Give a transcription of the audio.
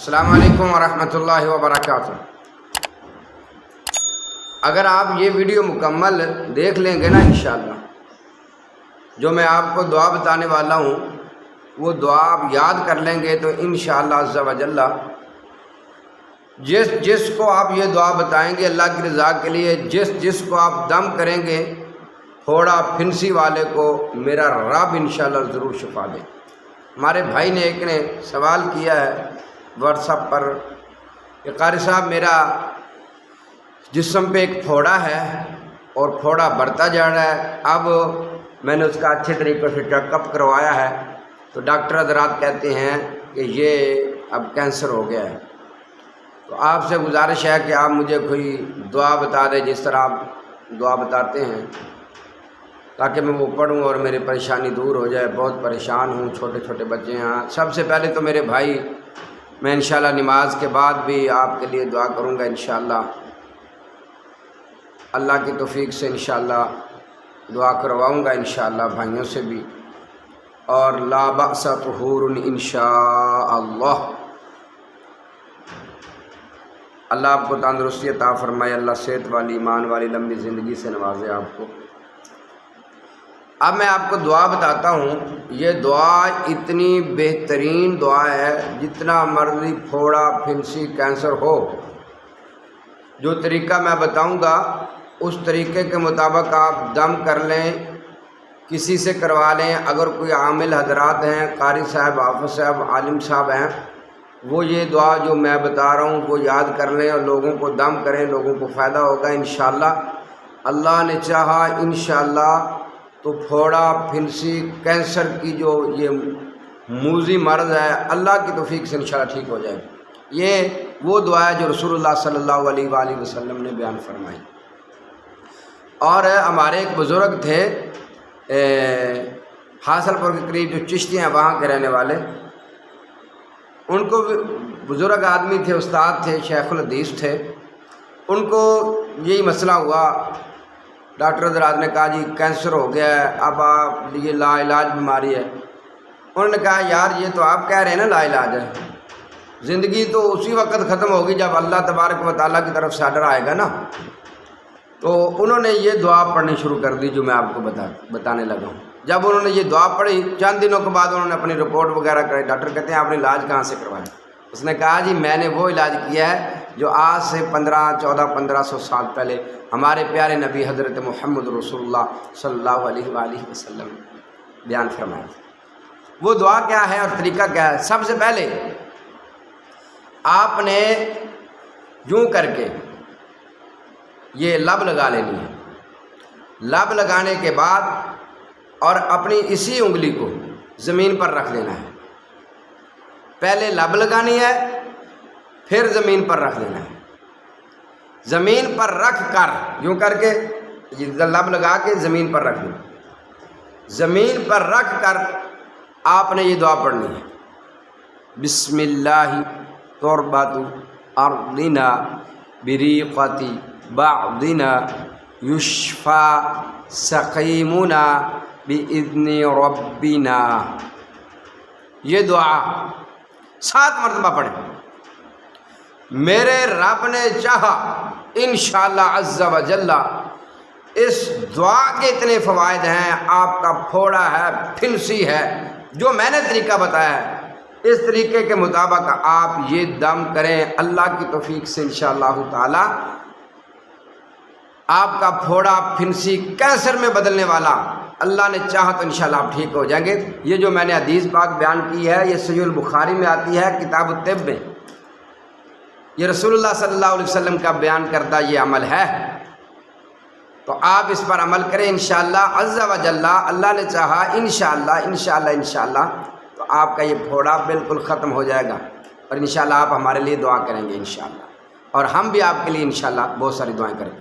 السلام علیکم ورحمۃ اللہ وبرکاتہ۔ اگر آپ یہ ویڈیو مکمل دیکھ لیں گے نا انشاءاللہ، جو میں آپ کو دعا بتانے والا ہوں وہ دعا آپ یاد کر لیں گے تو انشاءاللہ عز و جل جس کو آپ یہ دعا بتائیں گے اللہ کی رضا کے لیے، جس کو آپ دم کریں گے پھوڑا پھنسی والے کو میرا رب انشاءاللہ ضرور شفا دے۔ ہمارے بھائی نے ایک نے سوال کیا ہے واٹس ایپ پر کہ قاری صاحب میرا جسم پہ ایک پھوڑا ہے اور پھوڑا بڑھتا جا رہا ہے، اب میں نے اس کا اچھے طریقے سے چیک اپ کروایا ہے تو ڈاکٹر حضرات کہتے ہیں کہ یہ اب کینسر ہو گیا ہے، تو آپ سے گزارش ہے کہ آپ مجھے کوئی دعا بتا دیں جس طرح آپ دعا بتاتے ہیں تاکہ میں وہ پڑھوں اور میری پریشانی دور ہو جائے۔ بہت پریشان ہوں، چھوٹے چھوٹے بچے ہیں۔ سب سے پہلے تو میرے بھائی، میں انشاءاللہ نماز کے بعد بھی آپ کے لیے دعا کروں گا انشاءاللہ، اللہ کی توفیق سے انشاءاللہ دعا کرواؤں گا انشاءاللہ بھائیوں سے بھی، اور لا بأس طہور انشاءاللہ۔ اللہ آپ کو تندرستی عطا فرمائے، اللہ صحت والی ایمان والی لمبی زندگی سے نوازے آپ کو۔ اب میں آپ کو دعا بتاتا ہوں، یہ دعا اتنی بہترین دعا ہے، جتنا مرضی پھوڑا پھنسی کینسر ہو، جو طریقہ میں بتاؤں گا اس طریقے کے مطابق آپ دم کر لیں، کسی سے کروا لیں۔ اگر کوئی عامل حضرات ہیں، قاری صاحب، حافظ صاحب، عالم صاحب ہیں، وہ یہ دعا جو میں بتا رہا ہوں وہ یاد کر لیں اور لوگوں کو دم کریں، لوگوں کو فائدہ ہوگا انشاءاللہ۔ اللہ نے چاہا انشاءاللہ تو پھوڑا پھنسی کینسر کی جو یہ موذی مرض ہے، اللہ کی توفیق سے انشاءاللہ ٹھیک ہو جائے۔ یہ وہ دعا ہے جو رسول اللہ صلی اللہ علیہ وآلہ وسلم نے بیان فرمائی۔ اور ہمارے ایک بزرگ تھے حاصل پور کے قریب، جو چشتی ہیں وہاں کے رہنے والے، ان کو بزرگ آدمی تھے، استاد تھے، شیخ الحدیث تھے۔ ان کو یہی مسئلہ ہوا، ڈاکٹر حضرات نے کہا جی کینسر ہو گیا ہے، اب آپ یہ لا علاج بیماری ہے۔ انہوں نے کہا یار یہ تو آپ کہہ رہے ہیں نا لا علاج ہے، زندگی تو اسی وقت ختم ہوگی جب اللہ تبارک و تعالیٰ کی طرف سے آرڈر آئے گا نا۔ تو انہوں نے یہ دعا پڑھنی شروع کر دی جو میں آپ کو بتانے لگا ہوں۔ جب انہوں نے یہ دعا پڑھی، چند دنوں کے بعد انہوں نے اپنی رپورٹ وغیرہ کرائی۔ ڈاکٹر کہتے ہیں آپ نے علاج کہاں سے کروایا؟ اس نے کہا جی میں نے وہ علاج کیا ہے جو آج سے 1500 سال پہلے ہمارے پیارے نبی حضرت محمد رسول اللہ صلی اللہ علیہ وآلہ وسلم بیان فرمایا۔ وہ دعا کیا ہے اور طریقہ کیا ہے؟ سب سے پہلے آپ نے یوں کر کے یہ لب لگا لینی ہے۔ لب لگانے کے بعد اور اپنی اسی انگلی کو زمین پر رکھ لینا ہے۔ پہلے لب لگانی ہے، پھر زمین پر رکھ لینا ہے۔ زمین پر رکھ کر یوں کر کے لب لگا کے زمین پر رکھ لینا۔ زمین پر رکھ کر آپ نے یہ دعا پڑھنی ہے، بسم اللہ تربت ارضنا بریقت بعضنا یشفا سقیمنا باذن ربنا۔ یہ دعا 7 مرتبہ پڑھیں۔ میرے رب نے چاہا انشاءاللہ عز و جل، اس دعا کے اتنے فوائد ہیں۔ آپ کا پھوڑا ہے، پھنسی ہے، جو میں نے طریقہ بتایا ہے اس طریقے کے مطابق آپ یہ دم کریں، اللہ کی توفیق سے انشاءاللہ تعالی آپ کا پھوڑا پھنسی کینسر میں بدلنے والا اللہ نے چاہا تو انشاءاللہ آپ ٹھیک ہو جائیں گے۔ یہ جو میں نے حدیث پاک بیان کی ہے یہ صحیح البخاری میں آتی ہے، کتاب الطب میں۔ یہ رسول اللہ صلی اللہ علیہ وسلم کا بیان کردہ یہ عمل ہے، تو آپ اس پر عمل کریں انشاءاللہ عز و جل۔ اللہ نے چاہا انشاءاللہ تو آپ کا یہ پھوڑا بالکل ختم ہو جائے گا، اور انشاءاللہ آپ ہمارے لیے دعا کریں گے انشاءاللہ، اور ہم بھی آپ کے لیے انشاءاللہ بہت ساری دعائیں کریں گے۔